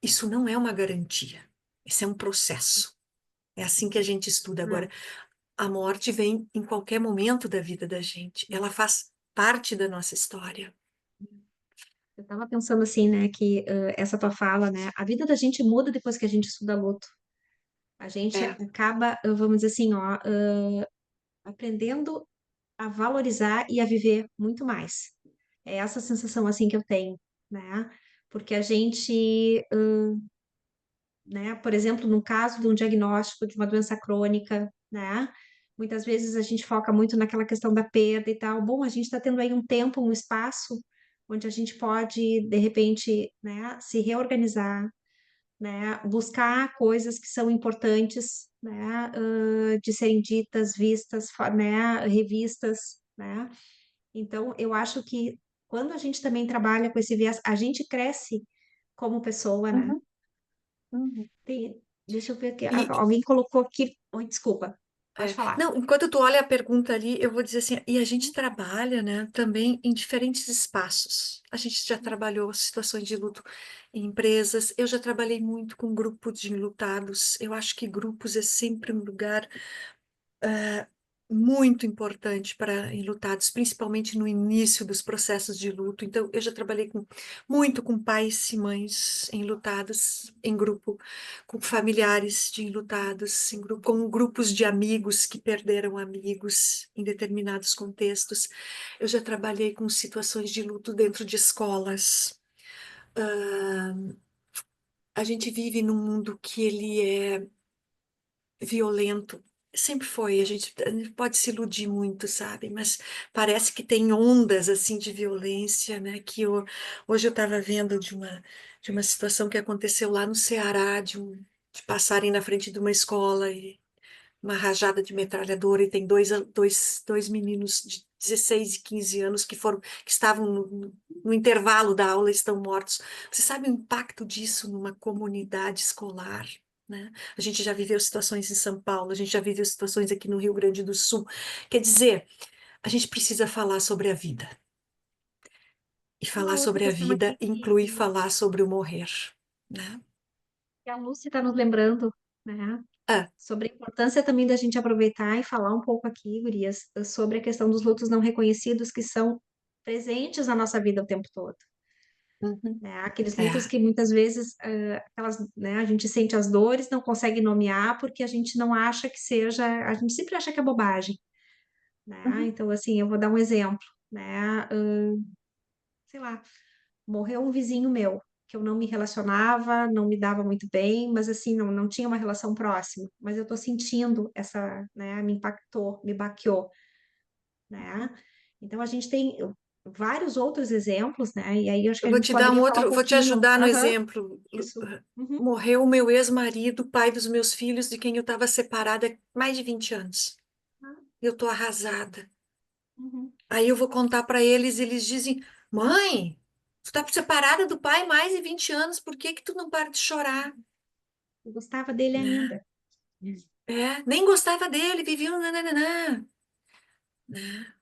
isso não é uma garantia. Isso é um processo. É assim que a gente estuda. Agora, Não. a morte vem em qualquer momento da vida da gente. Ela faz parte da nossa história. Eu estava pensando assim, né, que essa tua fala, né, a vida da gente muda depois que a gente estuda luto. A gente É. acaba, vamos dizer assim, ó, aprendendo a valorizar e a viver muito mais. É essa sensação assim que eu tenho, né? Porque a gente, né, por exemplo, no caso de um diagnóstico de uma doença crônica, né? Muitas vezes a gente foca muito naquela questão da perda e tal. Bom, a gente está tendo aí um tempo, um espaço onde a gente pode, de repente, né, se reorganizar, né, buscar coisas que são importantes, né, de serem ditas, vistas, né, revistas, né? Então, eu acho que quando a gente também trabalha com esse viés, a gente cresce como pessoa, né? Uhum, uhum. Deixa eu ver aqui, E, alguém colocou aqui, oi, desculpa, pode falar. não, enquanto tu olha a pergunta ali, eu vou dizer assim, e a gente trabalha, né, também em diferentes espaços. A gente já trabalhou situações de luto em empresas, eu já trabalhei muito com grupos de enlutados. Eu acho que grupos é sempre um lugar muito importante para enlutados, principalmente no início dos processos de luto. Então, eu já trabalhei muito com pais e mães enlutados em grupo, com familiares de enlutados em grupo, com grupos de amigos que perderam amigos em determinados contextos. Eu já trabalhei com situações de luto dentro de escolas. A gente vive num mundo que ele é violento. Sempre foi, a gente pode se iludir muito, sabe? Mas parece que tem ondas assim de violência, né? Hoje eu estava vendo de uma situação que aconteceu lá no Ceará, de passarem na frente de uma escola e uma rajada de metralhadora, e tem dois meninos de 16 e 15 anos que estavam no intervalo da aula e estão mortos. Você sabe o impacto disso numa comunidade escolar, né? A gente já viveu situações em São Paulo, a gente já viveu situações aqui no Rio Grande do Sul. Quer dizer, a gente precisa falar sobre a vida. E Uma falar outra sobre a questão aqui vida inclui falar sobre o morrer, né? que a Lúcia está nos lembrando, né? Ah, Sobre a importância também da gente aproveitar e falar um pouco aqui, gurias, sobre a questão dos lutos não reconhecidos que são presentes na nossa vida o tempo todo. uhum, Né? Aqueles lutos é, que muitas vezes né, a gente sente as dores, não consegue nomear porque a gente não acha que seja, a gente sempre acha que é bobagem, né? Uhum. Então, assim, eu vou dar um exemplo, né? Sei lá, morreu um vizinho meu, que eu não me relacionava, não me dava muito bem, mas assim, não tinha uma relação próxima, mas eu tô sentindo essa, né? Me impactou, me baqueou, né? Então, a gente tem vários outros exemplos, né? E aí eu acho que eu a vou gente te dar um poderia falar um outro, vou te pouquinho. ajudar no Aham. exemplo. Isso. Uhum, Morreu o meu ex-marido, pai dos meus filhos, de quem eu estava separada há mais de 20 anos. Eu tô arrasada. uhum. Aí eu vou contar para eles, e eles dizem: Mãe, tu tá separada do pai há mais de 20 anos, por que que tu não para de chorar? Eu gostava dele Né? ainda. Nem gostava dele, vivia um nananã, né?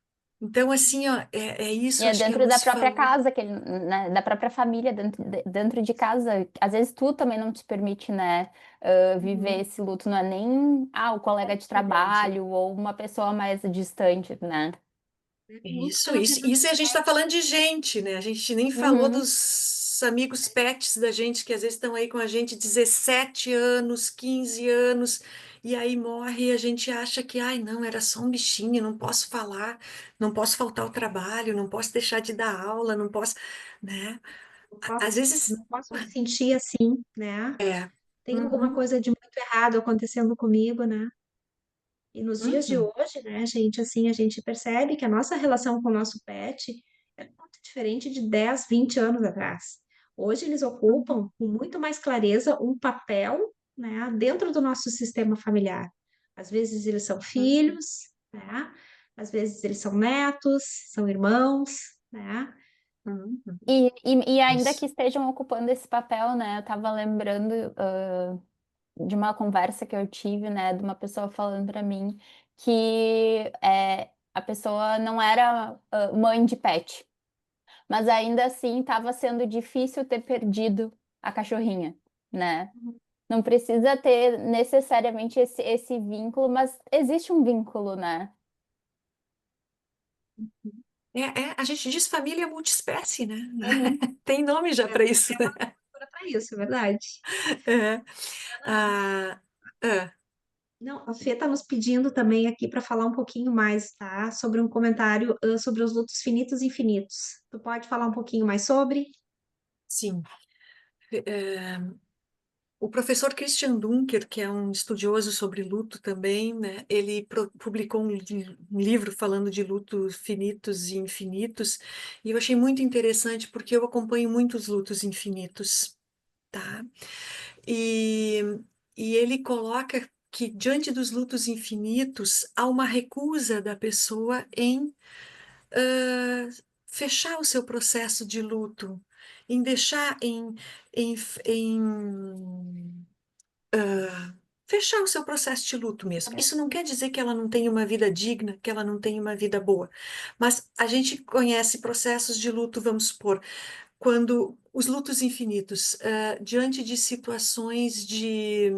Então, assim, ó, é E isso, é acho que a dentro da Lucy própria falou. casa, né, da própria família, dentro de casa. Às vezes tu também não te permite, né, viver Uhum. esse luto. Não é nem o colega de Verdade. trabalho ou uma pessoa mais distante, né? O luto Isso, pela isso, perda do isso a gente está pet. falando de gente, né? A gente nem falou Uhum, dos amigos pets da gente, que às vezes estão aí com a gente 17 anos, 15 anos, e aí morre e a gente acha que, ai, não, era só um bichinho, não posso falar, não posso faltar ao trabalho, não posso deixar de dar aula, não posso, né? Às vezes, Não posso me sentir assim, né? é. Tem alguma Uhum, coisa de muito errado acontecendo comigo, né? E nos dias de uhum, hoje, né, gente, assim, a gente percebe que a nossa relação com o nosso pet é muito diferente de 10, 20 anos atrás. Hoje eles uhum, ocupam com muito mais clareza um papel, né, dentro do nosso sistema familiar. Às vezes eles são uhum, filhos, né? Às vezes eles são netos, são irmãos, né? uhum. E ainda que Isso. estejam ocupando esse papel, né? Eu tava lembrando, de uma conversa que eu tive, né, de uma pessoa falando para mim que A pessoa não era mãe de pet, mas ainda assim estava sendo difícil ter perdido a cachorrinha, né? Não precisa ter necessariamente esse vínculo, mas existe um vínculo, né? A gente diz família multiespécie, né? Uhum. Tem nome já É, para isso, tem né? uma cultura para isso, é verdade. É. Ana, Ah, ah, não, a Fê está nos pedindo também aqui para falar um pouquinho mais, tá? Sobre um comentário sobre os lutos finitos e infinitos. Tu pode falar um pouquinho mais sobre? sim. É, o professor Christian Dunker, que é um estudioso sobre luto também, né? Ele publicou um livro falando de lutos finitos e infinitos, e eu achei muito interessante porque eu acompanho muitos lutos infinitos, tá? E, e ele coloca que diante dos lutos infinitos há uma recusa da pessoa em ah, fechar o seu processo de luto, em deixar, em, em fechar o seu processo de luto mesmo. Isso não quer dizer que ela não tenha uma vida digna, que ela não tenha uma vida boa, mas a gente conhece processos de luto, vamos supor, quando os lutos infinitos, diante de situações de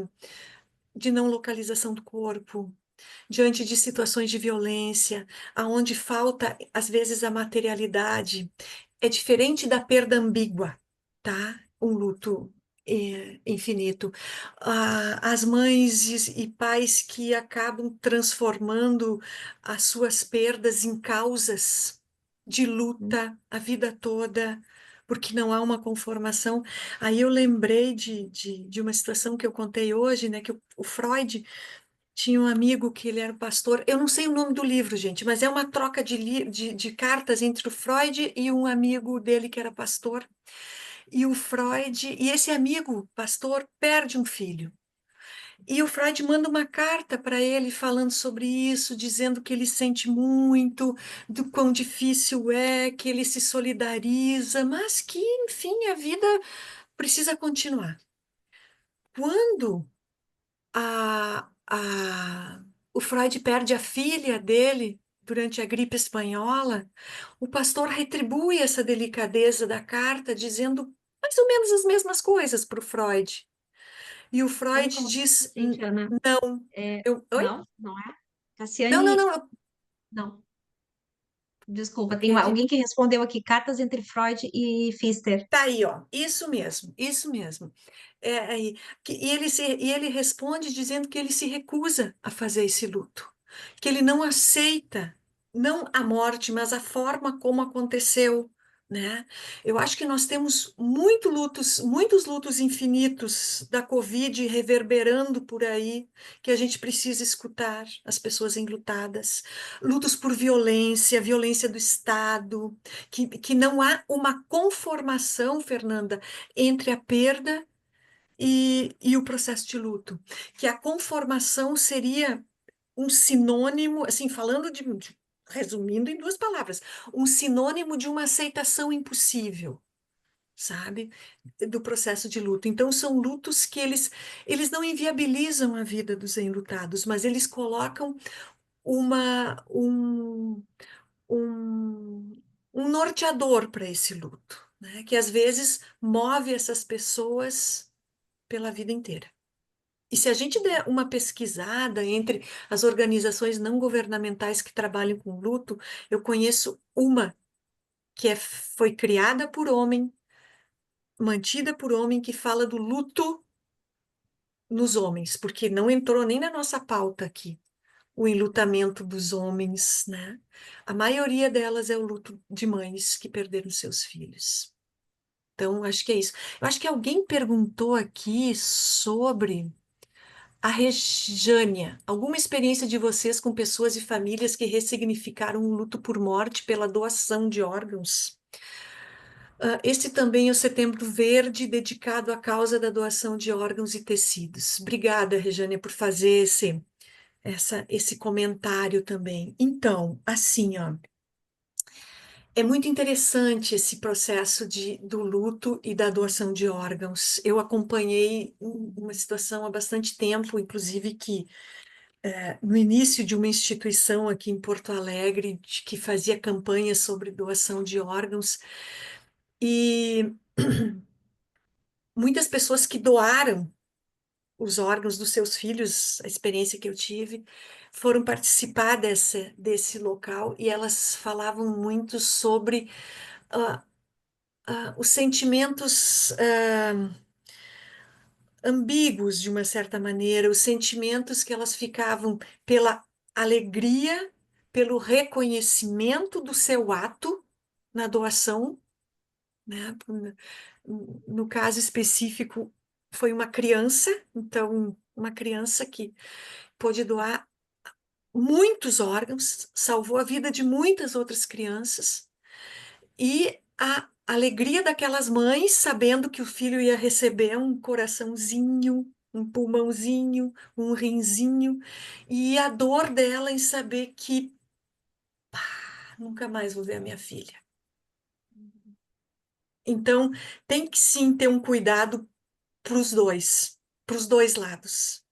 não localização do corpo, diante de situações de violência, aonde falta, às vezes, a materialidade, é diferente da perda ambígua, tá? Um luto infinito. As mães e pais que acabam transformando as suas perdas em causas de luta a vida toda, porque não há uma conformação. Aí eu lembrei de uma situação que eu contei hoje, né, que o Freud tinha um amigo que ele era pastor. Eu não sei o nome do livro, gente, mas é uma troca de cartas entre o Freud e um amigo dele que era pastor. E o Freud, e esse amigo, pastor, perde um filho. E o Freud manda uma carta para ele falando sobre isso, dizendo que ele sente muito, do quão difícil é, que ele se solidariza, mas que, enfim, a vida precisa continuar. Quando o Freud perde a filha dele durante a gripe espanhola, o pastor retribui essa delicadeza da carta, dizendo mais ou menos as mesmas coisas para o Freud. E o Bem Freud diz: consciente, Ana. Não, É, oi? não, não é? Não, não, Cassiane, não, não. Desculpa, tem quer alguém que respondeu aqui, cartas entre Freud e Pfister. tá aí, ó, isso mesmo, isso mesmo. É, aí, e ele responde dizendo que ele se recusa a fazer esse luto, que ele não aceita, não a morte, mas a forma como aconteceu, né? Eu acho que nós temos muitos lutos infinitos da Covid reverberando por aí, que a gente precisa escutar as pessoas enlutadas, lutos por violência, violência do Estado, que não há uma conformação, Fernanda, entre a perda e o processo de luto, que a conformação seria um sinônimo, assim, resumindo em duas palavras, um sinônimo de uma aceitação impossível, sabe, do processo de luto. Então, são lutos que eles não inviabilizam a vida dos enlutados, mas eles colocam uma, um, um norteador para esse luto, né, que às vezes move essas pessoas pela vida inteira. E se a gente der uma pesquisada entre as organizações não governamentais que trabalham com luto, eu conheço uma que foi criada por homem, mantida por homem, que fala do luto nos homens, porque não entrou nem na nossa pauta aqui o enlutamento dos homens, né? A maioria delas é o luto de mães que perderam seus filhos. Então, acho que é isso. Eu acho que alguém perguntou aqui sobre a Rejânia, alguma experiência de vocês com pessoas e famílias que ressignificaram o luto por morte pela doação de órgãos? Esse também é o Setembro Verde, dedicado à causa da doação de órgãos e tecidos. Obrigada, Rejânia, por fazer esse comentário também. Então, assim, ó, é muito interessante esse processo do luto e da doação de órgãos. Eu acompanhei uma situação há bastante tempo, inclusive, que no início de uma instituição aqui em Porto Alegre que fazia campanha sobre doação de órgãos e muitas pessoas que doaram os órgãos dos seus filhos, a experiência que eu tive, foram participar desse local e elas falavam muito sobre ah, os sentimentos ambíguos, de uma certa maneira, os sentimentos que elas ficavam pela alegria, pelo reconhecimento do seu ato na doação, né? No caso específico, foi uma criança, então, uma criança que pôde doar muitos órgãos, salvou a vida de muitas outras crianças, e a alegria daquelas mães sabendo que o filho ia receber um coraçãozinho, um pulmãozinho, um rinzinho, e a dor dela em saber que nunca mais vou ver a minha filha. Então, tem que sim ter um cuidado para os dois lados,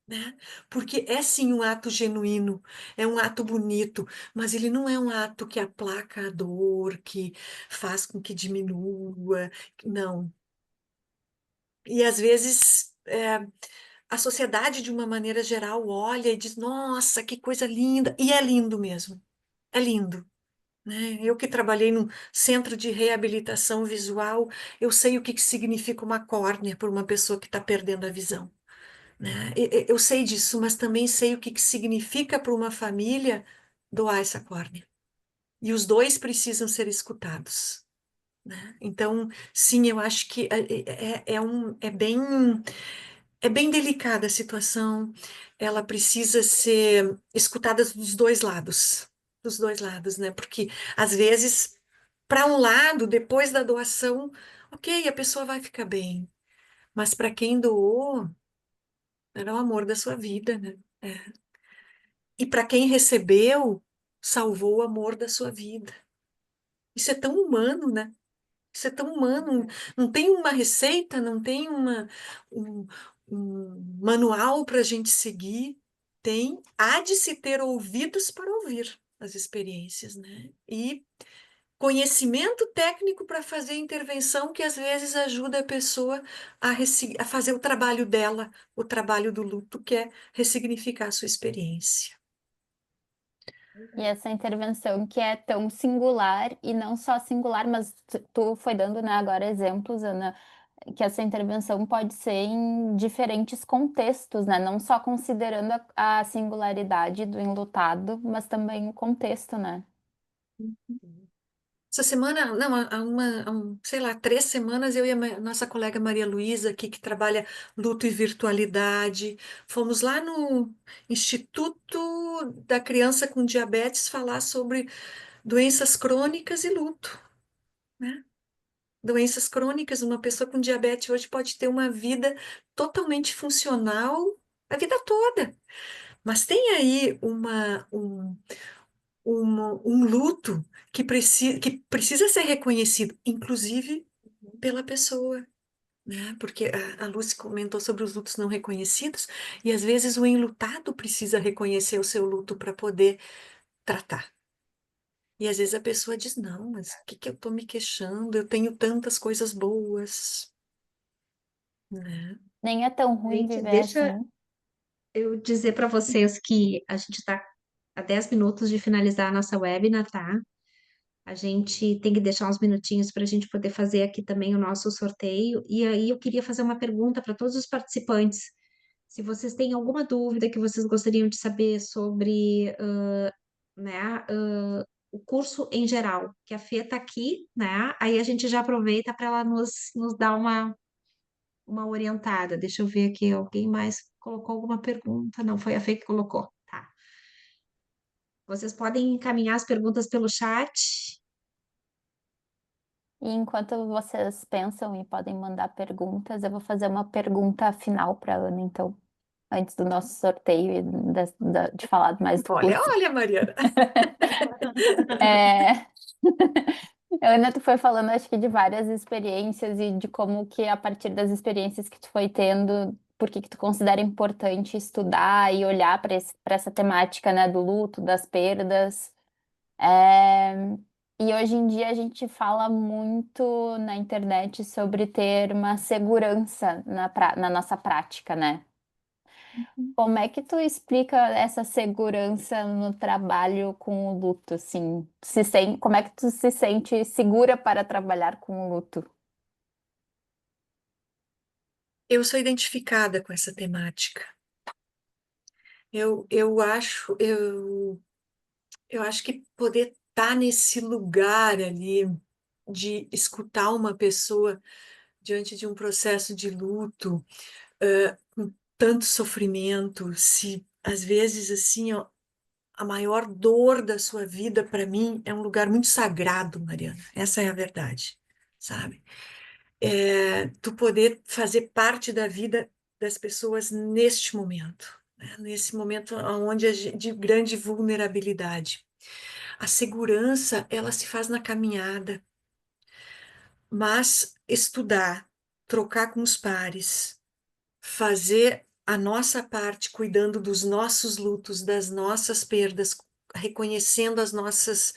né? Porque é sim um ato genuíno, é um ato bonito, mas ele não é um ato que aplaca a dor, que faz com que diminua, não. E às vezes a sociedade, de uma maneira geral, olha e diz: Nossa, que coisa linda! E é lindo mesmo, é lindo. Né? Eu que trabalhei num centro de reabilitação visual, eu sei o que que significa uma córnea para uma pessoa que está perdendo a visão. Né? Eu sei disso, mas também sei o que que significa para uma família doar essa córnea. E os dois precisam ser escutados. Né? Então, sim, eu acho que é bem delicada a situação. Ela precisa ser escutada dos dois lados, né? Porque às vezes, para um lado, depois da doação, ok, a pessoa vai ficar bem. Mas para quem doou, era o amor da sua vida, né? É. E para quem recebeu, salvou o amor da sua vida. Isso é tão humano, né? Isso é tão humano. Não tem uma receita, não tem um, um manual para a gente seguir. Há de se ter ouvidos para ouvir as experiências, né? E conhecimento técnico para fazer intervenção que às vezes ajuda a pessoa a fazer o trabalho dela, o trabalho do luto, que é ressignificar a sua experiência. E essa intervenção que é tão singular, e não só singular, mas tu foi dando, né, agora exemplos, Ana, que essa intervenção pode ser em diferentes contextos, né? Não só considerando a singularidade do enlutado, mas também o contexto, né? Essa semana, não, sei lá, 3 semanas, eu e a nossa colega Maria Luísa, aqui que trabalha luto e virtualidade, fomos lá no Instituto da Criança com Diabetes falar sobre doenças crônicas e luto, né? Doenças crônicas, uma pessoa com diabetes hoje pode ter uma vida totalmente funcional a vida toda, mas tem aí um luto que precisa ser reconhecido, inclusive pela pessoa, né? Porque a Lucy comentou sobre os lutos não reconhecidos, e às vezes o enlutado precisa reconhecer o seu luto para poder tratar. E às vezes a pessoa diz: Não, mas o que que eu estou me queixando? Eu tenho tantas coisas boas, né? Nem é tão ruim Gente, viver deixa assim. eu dizer para vocês que a gente está a 10 minutos de finalizar a nossa webinar, tá? A gente tem que deixar uns minutinhos para a gente poder fazer aqui também o nosso sorteio. E aí eu queria fazer uma pergunta para todos os participantes. Se vocês têm alguma dúvida que vocês gostariam de saber sobre, né, o curso em geral, que a Fê está aqui, né? Aí a gente já aproveita para ela nos dar uma orientada. Deixa eu ver aqui, alguém mais colocou alguma pergunta? Não, foi a Fê que colocou. Tá. Vocês podem encaminhar as perguntas pelo chat. E enquanto vocês pensam e podem mandar perguntas, eu vou fazer uma pergunta final para a Ana, então, antes do nosso sorteio e de falar mais do Olha, curso. olha, Mariana. É, Ana, tu foi falando, acho que de várias experiências e de como que a partir das experiências que tu foi tendo, por que que tu considera importante estudar e olhar para essa temática, né, do luto, das perdas. É, e hoje em dia a gente fala muito na internet sobre ter uma segurança na nossa prática, né? Como é que tu explica essa segurança no trabalho com o luto, assim? Como é que tu se sente segura para trabalhar com o luto? Eu sou identificada com essa temática. Eu acho, eu acho que poder estar nesse lugar ali de escutar uma pessoa diante de um processo de luto, com tanto sofrimento, se às vezes assim, ó, a maior dor da sua vida para mim é um lugar muito sagrado, Mariana. Essa é a verdade, sabe? Tu poder fazer parte da vida das pessoas neste momento, né? Nesse momento onde de grande vulnerabilidade. A segurança, ela se faz na caminhada, mas estudar, trocar com os pares, fazer a nossa parte cuidando dos nossos lutos, das nossas perdas, reconhecendo as nossas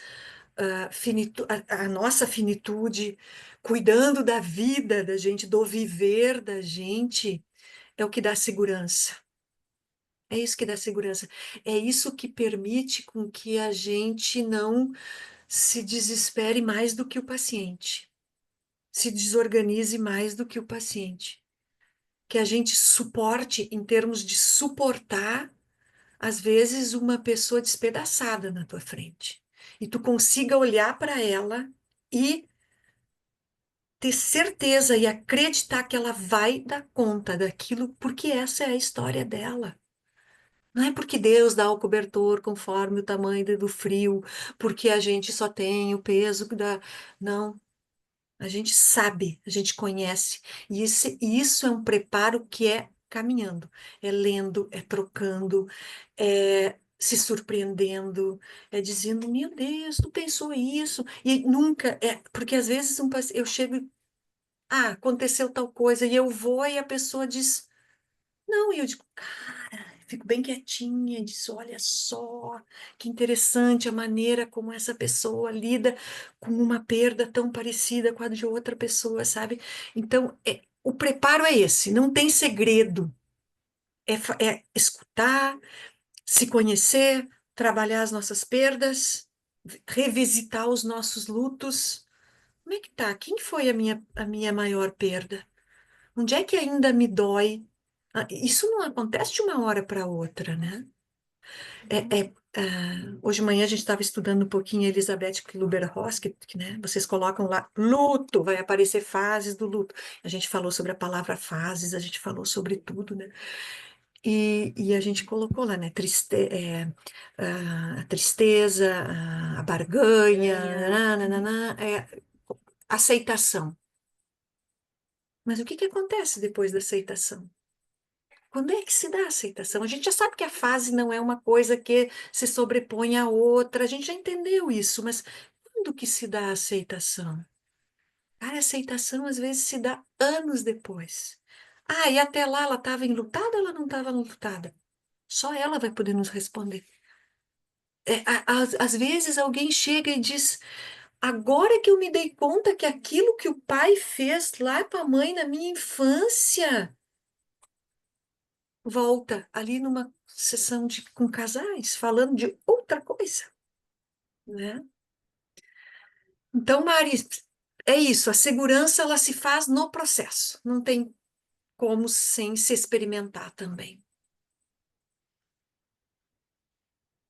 a nossa finitude, cuidando da vida da gente, do viver da gente, é o que dá segurança. É isso que dá segurança. É isso que permite com que a gente não se desespere mais do que o paciente, se desorganize mais do que o paciente. Que a gente suporte, em termos de suportar, às vezes, uma pessoa despedaçada na tua frente. E tu consiga olhar para ela e ter certeza e acreditar que ela vai dar conta daquilo, porque essa é a história dela. Não é porque Deus dá o cobertor conforme o tamanho do frio, porque a gente só tem o peso da. Não, a gente sabe, a gente conhece. E isso é um preparo que é caminhando, é lendo, é trocando, é se surpreendendo, é dizendo, meu Deus, tu pensou isso? E nunca, porque às vezes eu chego aconteceu tal coisa, e eu vou e a pessoa diz, não, e eu digo, cara, fico bem quietinha, diz, olha só, que interessante a maneira como essa pessoa lida com uma perda tão parecida com a de outra pessoa, sabe? Então, o preparo é esse, não tem segredo, é escutar, se conhecer, trabalhar as nossas perdas, revisitar os nossos lutos. Como é que tá? Quem foi a minha maior perda? Onde é que ainda me dói? Isso não acontece de uma hora para outra, né? Hoje de manhã a gente estava estudando um pouquinho a Elizabeth Kübler-Ross, né, vocês colocam lá luto, vai aparecer fases do luto. A gente falou sobre a palavra fases, a gente falou sobre tudo, né? E a gente colocou lá, né? A tristeza, a barganha, nananana, aceitação. Mas o que que acontece depois da aceitação? Quando é que se dá a aceitação? A gente já sabe que a fase não é uma coisa que se sobrepõe à outra, a gente já entendeu isso, mas quando que se dá a aceitação? Cara, a aceitação às vezes se dá anos depois. E até lá ela estava enlutada ou ela não estava enlutada? Só ela vai poder nos responder. Às vezes alguém chega e diz: agora que eu me dei conta que aquilo que o pai fez lá com a mãe na minha infância volta ali numa sessão com casais, falando de outra coisa, né? Então, Mari, é isso, a segurança ela se faz no processo, não tem como sem se experimentar também.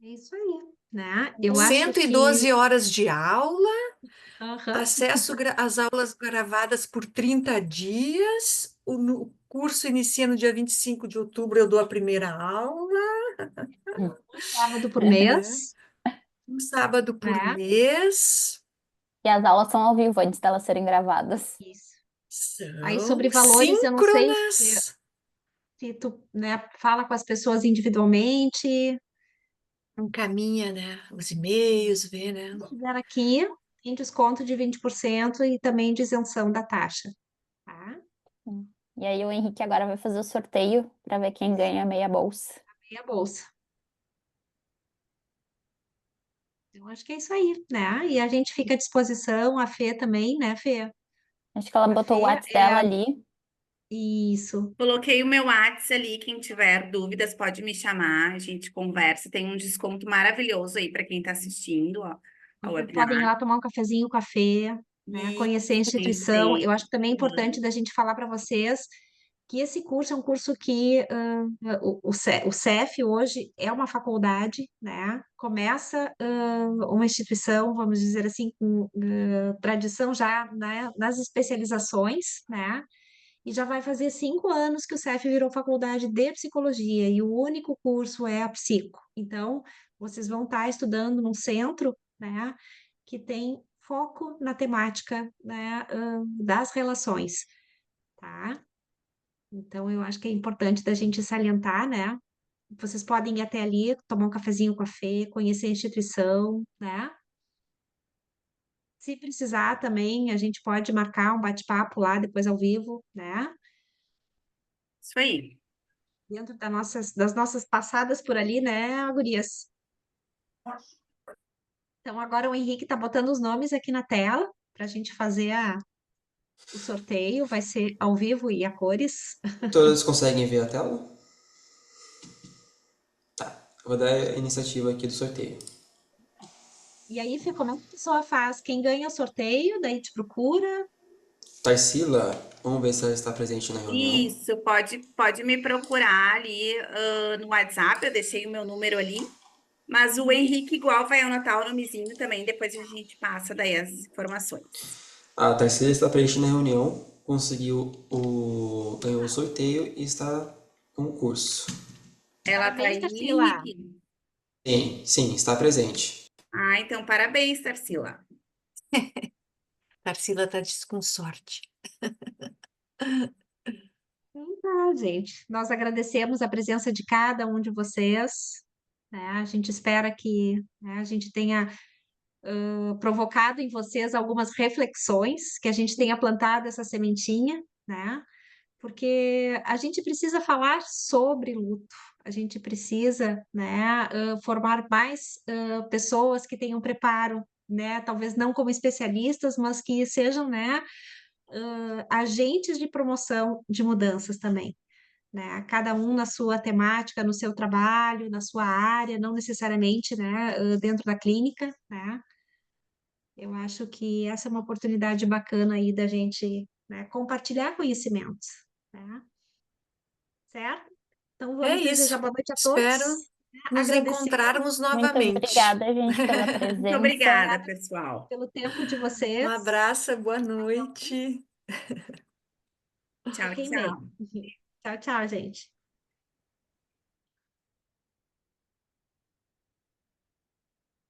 É isso aí, né? Eu acho cento e que doze horas de aula, aham, acesso às aulas gravadas por 30 dias, o curso inicia no dia 25 de outubro, eu dou a primeira aula, um sábado por né? mês, Um sábado por né? mês. E as aulas são ao vivo antes delas serem gravadas. Isso. Aí São sobre valores, eu não sei síncronas. se tu, né, fala com as pessoas individualmente. Encaminha, né? Os e-mails, vê, né? Se tiver aqui, tem desconto de 20% e também de isenção da taxa, tá? E aí o Henrique agora vai fazer o sorteio para ver quem ganha meia bolsa. Meia bolsa. Eu acho que é isso aí, né? E a gente fica à disposição, a Fê também, né, Fê? Acho que ela A botou o Fê WhatsApp dela ali. isso. Coloquei o meu WhatsApp ali, quem tiver dúvidas pode me chamar, a gente conversa. Tem um desconto maravilhoso aí para quem está assistindo, ó, ao Vocês podem ir webinar. lá tomar um cafezinho com a Fê, né? Conhecer a Isso, instituição. conhecer. Eu acho que também é importante da gente falar para vocês que esse curso é um curso que o CEF hoje é uma faculdade, né? Começa uma instituição, vamos dizer assim, com tradição já, né, nas especializações, né? E já vai fazer 5 anos que o CEF virou faculdade de psicologia e o único curso é a psico. Então, vocês vão estar estudando num centro, né, que tem foco na temática, né, das relações, tá? Então, eu acho que é importante da gente salientar, né? Vocês podem ir até ali, tomar um cafezinho com a Fê, conhecer a instituição, né? Se precisar também, a gente pode marcar um bate-papo lá depois ao vivo, né? Isso aí. Dentro das nossas passadas por ali, né, gurias? Então, agora o Henrique tá botando os nomes aqui na tela para a gente fazer o sorteio. Vai ser ao vivo e a cores. Todos conseguem ver a tela? Tá. Eu vou dar a iniciativa aqui do sorteio. E aí, Fê, como é que a pessoa faz? Quem ganha o sorteio, daí te procura. Tarsila, vamos ver se ela está presente na reunião. Isso, pode me procurar ali no WhatsApp, eu deixei o meu número ali. Mas o Henrique igual vai anotar o nomezinho também, depois a gente passa daí as informações. A Tarsila está presente na reunião, ganhou o sorteio e está com o curso. Ela tá Parabéns, aí, Tarsila. Henrique? Sim, está presente. Ah, então parabéns, Tarsila. Tarsila tá com sorte. Então tá, gente. Nós agradecemos a presença de cada um de vocês, né? A gente espera que, né, a gente tenha provocado em vocês algumas reflexões, que a gente tenha plantado essa sementinha, né? Porque a gente precisa falar sobre luto, a gente precisa, né, formar mais pessoas que tenham preparo, né? Talvez não como especialistas, mas que sejam, né, agentes de promoção de mudanças também. Né, cada um na sua temática, no seu trabalho, na sua área, não necessariamente, né, dentro da clínica, né? Eu acho que essa é uma oportunidade bacana aí da gente, né, compartilhar conhecimentos, né? Certo? Então É vamos desejar isso. boa noite a Espero todos, né? nos Agradecer encontrarmos Muito novamente. obrigada, gente, pela Muito presença. obrigada, pessoal. pelo tempo de Um vocês. abraço, boa noite. Tchau, Fiquem bem. tchau. Tchau, tchau, gente.